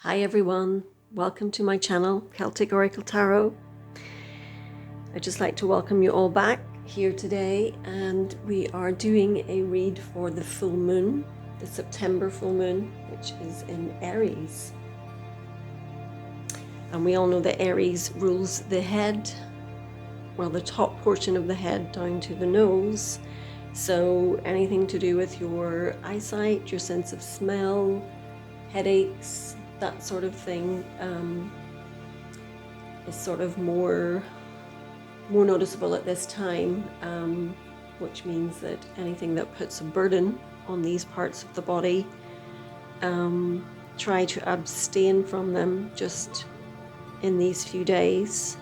Hi everyone, welcome to my channel, Celtic Oracle Tarot. I'd just like to welcome you all back here today, and we are doing a read for the full moon, the September full moon, which is in Aries. And we all know that Aries rules the head, well, the top portion of the head down to the nose. So anything to do with your eyesight, your sense of smell, headaches, that sort of thing is sort of more noticeable at this time, which means that anything that puts a burden on these parts of the body, try to abstain from them just in these few days.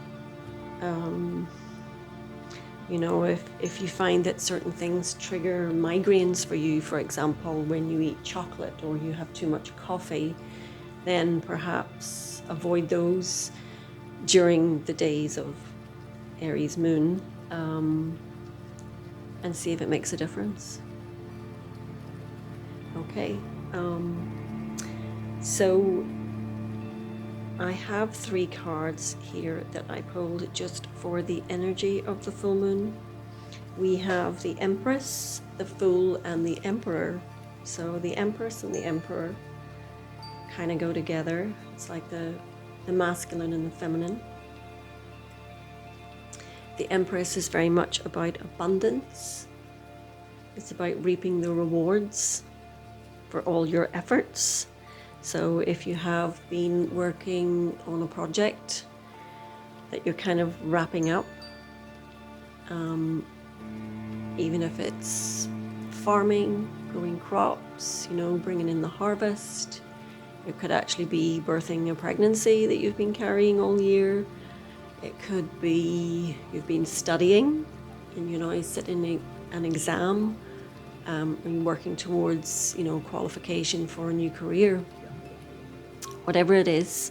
You know, if you find that certain things trigger migraines for you, for example, when you eat chocolate or you have too much coffee, then perhaps avoid those during the days of Aries moon, and see if it makes a difference. Okay, so I have 3 cards here that I pulled just for the energy of the full moon. We have the Empress, the Fool, and the Emperor. So the Empress and the Emperor kind of go together. It's like the masculine and the feminine. The Empress is very much about abundance. It's about reaping the rewards for all your efforts. So if you have been working on a project that you're kind of wrapping up, even if it's farming, growing crops, you know, bringing in the harvest, it could actually be birthing a pregnancy that you've been carrying all year. It could be you've been studying and you're now sitting an exam and working towards, you know, qualification for a new career. Whatever it is,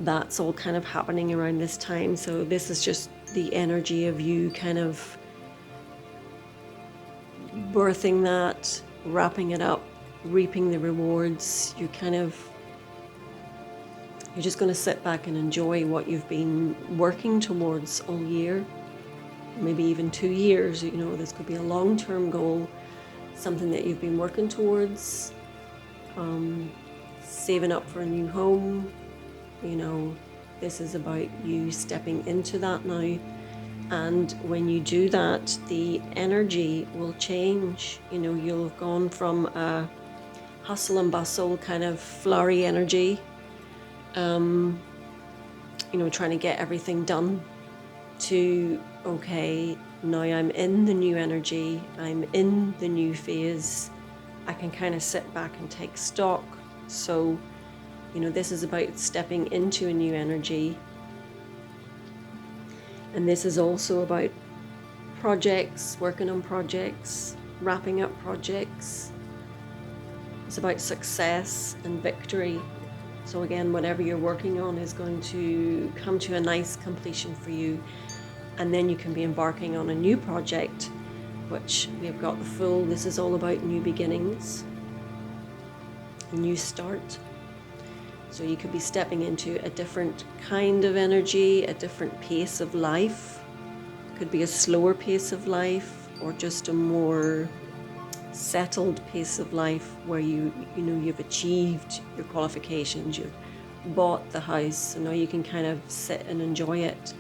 that's all kind of happening around this time. So this is just the energy of you kind of birthing that, wrapping it up, reaping the rewards. You're just going to sit back and enjoy what you've been working towards all year, maybe even 2 years. You know, this could be a long-term goal, something that you've been working towards, saving up for a new home. You know, this is about you stepping into that now. And when you do that, the energy will change. You know, you'll have gone from a hustle and bustle kind of flurry energy, you know, trying to get everything done, to, okay, now I'm in the new energy, I'm in the new phase, I can kind of sit back and take stock. So, you know, this is about stepping into a new energy. And this is also about projects, working on projects, wrapping up projects. It's about success and victory. So again, whatever you're working on is going to come to a nice completion for you. And then you can be embarking on a new project, which we've got the Fool. This is all about new beginnings, a new start. So you could be stepping into a different kind of energy, a different pace of life. It could be a slower pace of life, or just a more settled pace of life where you know, you've achieved your qualifications, you've bought the house, so now you can kind of sit and enjoy it,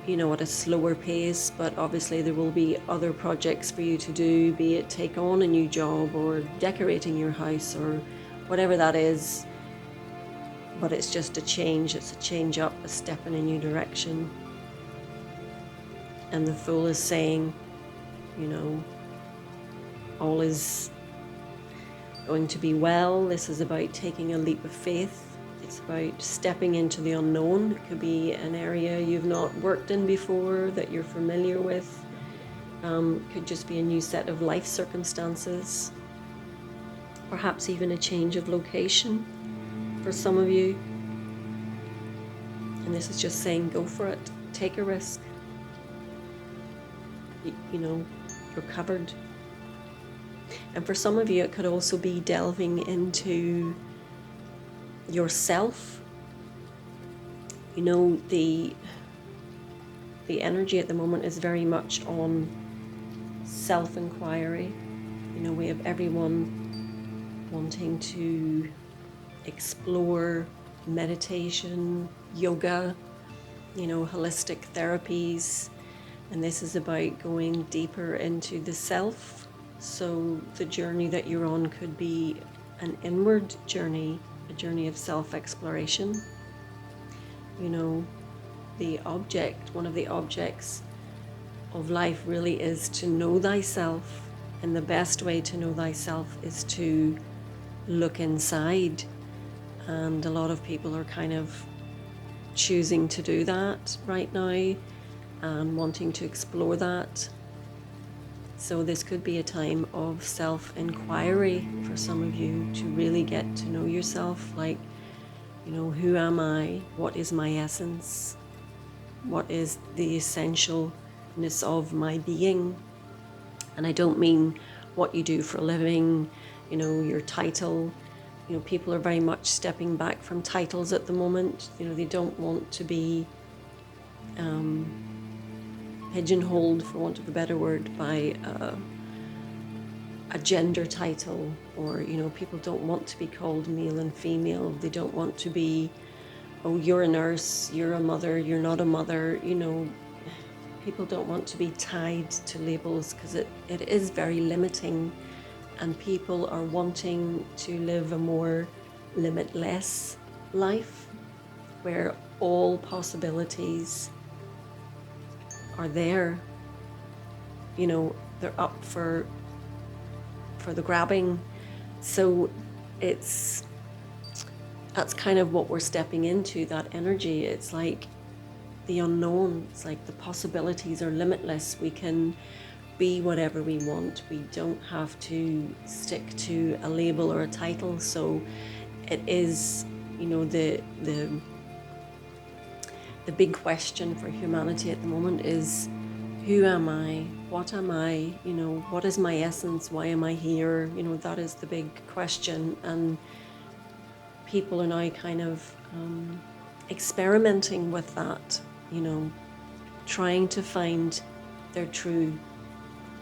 you know, at a slower pace. But obviously there will be other projects for you to do, be it take on a new job or decorating your house or whatever that is. But it's just a change, it's a change up, a step in a new direction. And the Fool is saying, you know, all is going to be well. This is about taking a leap of faith. It's about stepping into the unknown. It could be an area you've not worked in before that you're familiar with. Could just be a new set of life circumstances. Perhaps even a change of location for some of you. And this is just saying, go for it. Take a risk. You know, you're covered. And for some of you, it could also be delving into yourself. You know, the energy at the moment is very much on self-inquiry. You know, we have everyone wanting to explore meditation, yoga, you know, holistic therapies. And this is about going deeper into the self. So the journey that you're on could be an inward journey, a journey of self-exploration. You know, one of the objects of life really is to know thyself. And the best way to know thyself is to look inside. And a lot of people are kind of choosing to do that right now and wanting to explore that. So this could be a time of self-inquiry for some of you to really get to know yourself. Like, you know, who am I? What is my essence? What is the essentialness of my being? And I don't mean what you do for a living, you know, your title. You know, people are very much stepping back from titles at the moment. You know, they don't want to be pigeonholed, for want of a better word, by a gender title, or, you know, people don't want to be called male and female. They don't want to be, oh, you're a nurse, you're a mother, you're not a mother. You know, people don't want to be tied to labels, because it is very limiting, and people are wanting to live a more limitless life where all possibilities are there. You know, they're up for the grabbing. So that's kind of what we're stepping into, that energy. It's like the unknown. It's like the possibilities are limitless. We can be whatever we want. We don't have to stick to a label or a title. So it is, you know, the big question for humanity at the moment is, who am I? What am I? You know, what is my essence? Why am I here? You know, that is the big question. And people are now kind of experimenting with that, you know, trying to find their true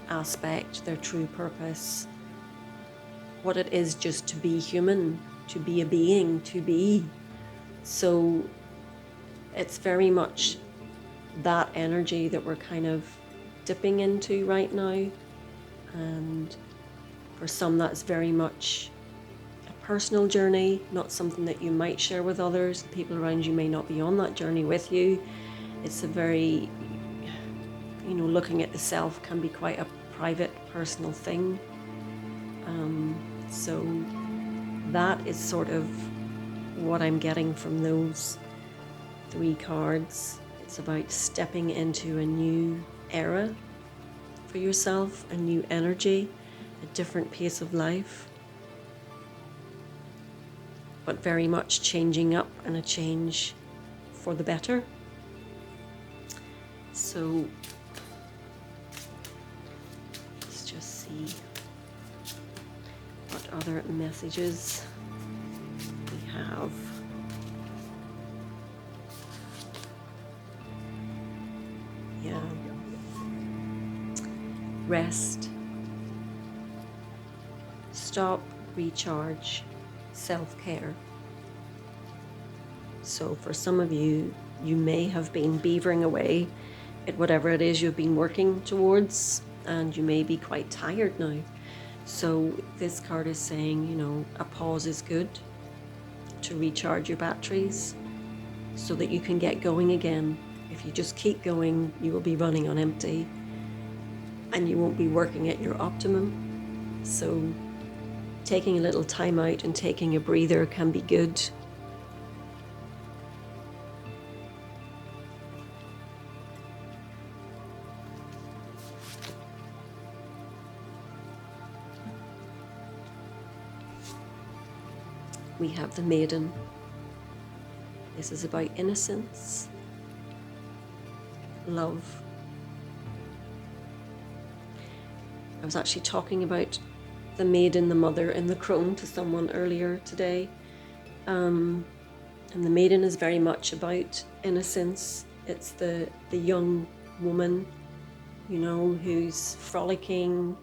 aspect, their true purpose, what it is just to be human, to be a being, to be. So it's very much that energy that we're kind of dipping into right now. And for some, that's very much a personal journey, not something that you might share with others. The people around you may not be on that journey with you. It's a very, you know, looking at the self can be quite a private, personal thing. So that is sort of what I'm getting from those 3 cards. It's about stepping into a new era for yourself, a new energy, a different pace of life, but very much changing up, and a change for the better. So let's just see what other messages we have. Yeah. Rest. Stop, recharge, self-care. So for some of you, you may have been beavering away at whatever it is you've been working towards, and you may be quite tired now. So this card is saying, you know, a pause is good to recharge your batteries so that you can get going again. If you just keep going, you will be running on empty and you won't be working at your optimum. So taking a little time out and taking a breather can be good. We have the Maiden. This is about innocence, love. I was actually talking about the maiden, the mother, and the crone to someone earlier today. And the maiden is very much about innocence. It's the young woman, you know, who's frolicking,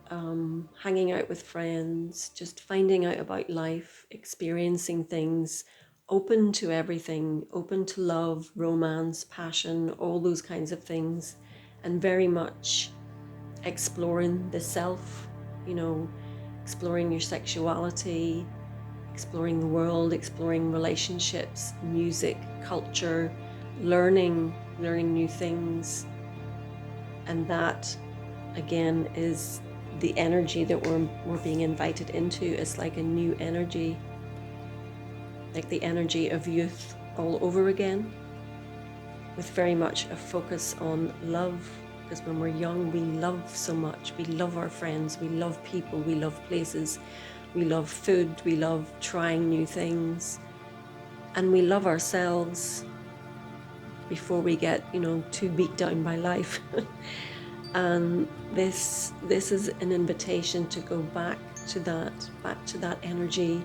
hanging out with friends, just finding out about life, experiencing things, open to everything, open to love, romance, passion, all those kinds of things, and very much exploring the self, you know, exploring your sexuality, exploring the world, exploring relationships, music, culture, learning new things. And that, again, is the energy that we're being invited into. It's like a new energy, like the energy of youth all over again, with very much a focus on love. Because when we're young, we love so much. We love our friends, we love people, we love places, we love food, we love trying new things, and we love ourselves before we get, you know, too beat down by life. And this is an invitation to go back to that energy,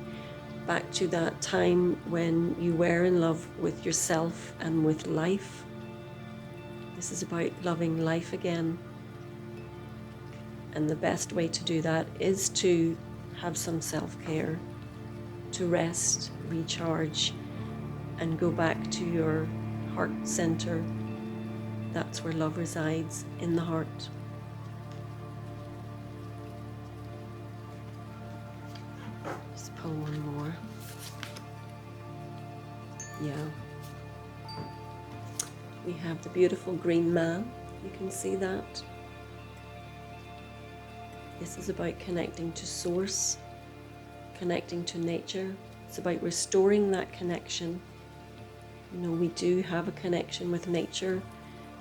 back to that time when you were in love with yourself and with life. This is about loving life again. And the best way to do that is to have some self-care, to rest, recharge, and go back to your heart center. That's where love resides, in the heart. Just pull one more. Yeah. We have the beautiful green man. You can see that. This is about connecting to source, connecting to nature. It's about restoring that connection. You know, we do have a connection with nature.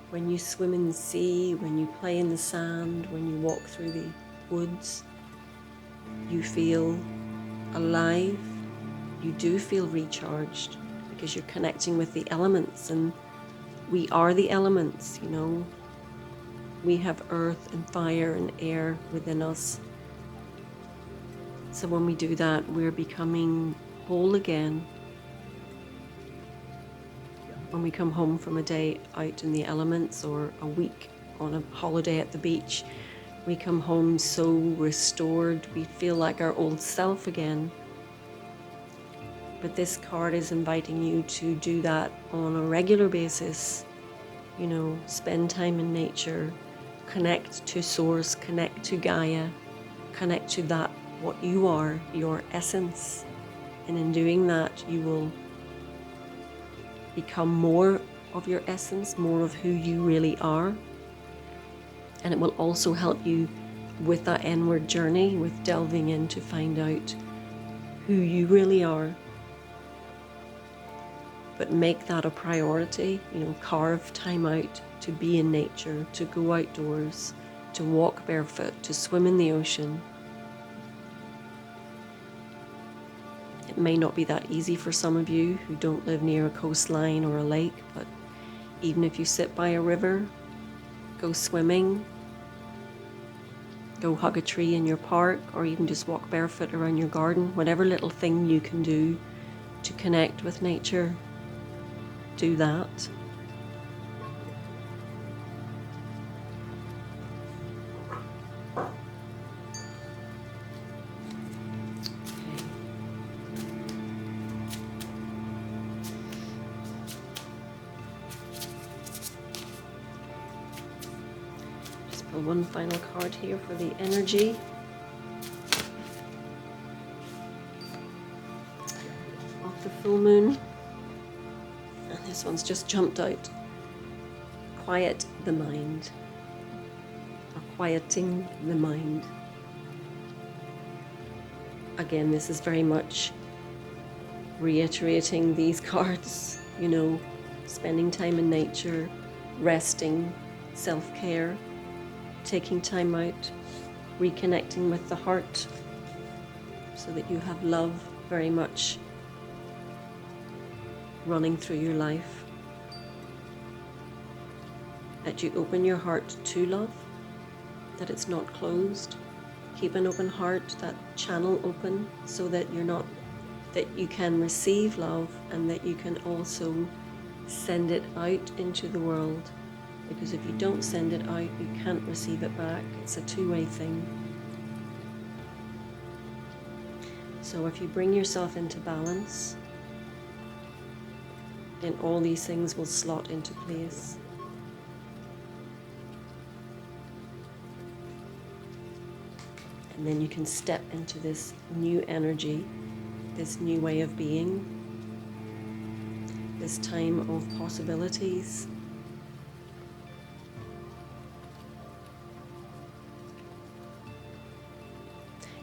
When you swim in the sea, when you play in the sand, when you walk through the woods, you feel alive. You do feel recharged because you're connecting with the elements, and we are the elements, you know. We have earth and fire and air within us. So when we do that, we're becoming whole again. When we come home from a day out in the elements or a week on a holiday at the beach, we come home so restored. We feel like our old self again. But this card is inviting you to do that on a regular basis. You know, spend time in nature, connect to source, connect to Gaia, connect to that, what you are, your essence. And in doing that, you will become more of your essence, more of who you really are. And it will also help you with that inward journey, with delving in to find out who you really are. But make that a priority, you know, carve time out to be in nature, to go outdoors, to walk barefoot, to swim in the ocean. It may not be that easy for some of you who don't live near a coastline or a lake, but even if you sit by a river, go swimming, go hug a tree in your park, or even just walk barefoot around your garden, whatever little thing you can do to connect with nature, do that. One final card here for the energy. Of the full moon. And this one's just jumped out. Quiet the mind. Or quieting the mind. Again, this is very much reiterating these cards, you know, spending time in nature, resting, self-care, taking time out, reconnecting with the heart so that you have love very much running through your life. That you open your heart to love, that it's not closed. keep an open heart, that channel open, so that you can receive love and that you can also send it out into the world. Because if you don't send it out, you can't receive it back. It's a two-way thing. So if you bring yourself into balance, then all these things will slot into place. And then you can step into this new energy, this new way of being, this time of possibilities.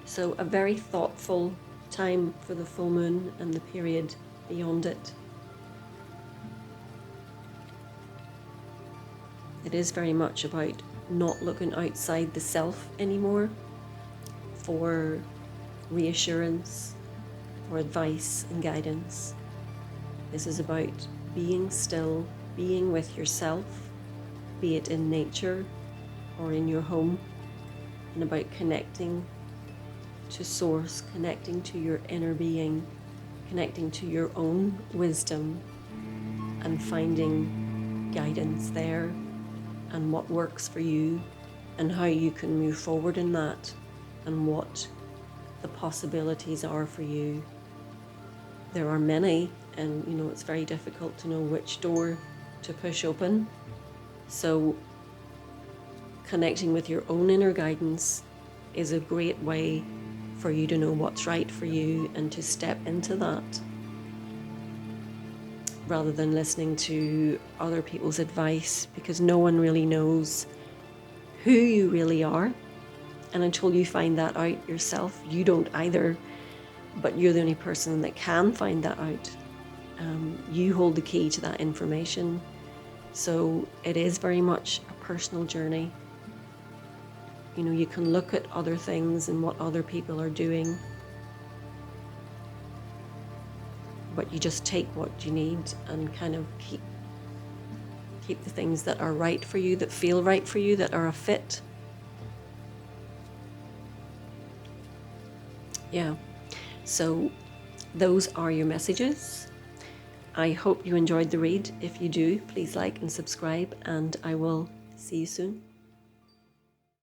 So a very thoughtful time for the full moon and the period beyond it. It is very much about not looking outside the self anymore for reassurance, for advice and guidance. This is about being still, being with yourself, be it in nature or in your home, and about connecting to source, connecting to your inner being, connecting to your own wisdom, and finding guidance there and what works for you and how you can move forward in that and what the possibilities are for you. There are many, and it's very difficult to know which door to push open. So connecting with your own inner guidance is a great way for you to know what's right for you and to step into that, rather than listening to other people's advice, because no one really knows who you really are. And until you find that out yourself, you don't either, but you're the only person that can find that out. You hold the key to that information. So it is very much a personal journey. You can look at other things and what other people are doing, but you just take what you need and kind of keep the things that are right for you, that feel right for you, that are a fit. Yeah, so those are your messages. I hope you enjoyed the read. If you do, please like and subscribe, and I will see you soon.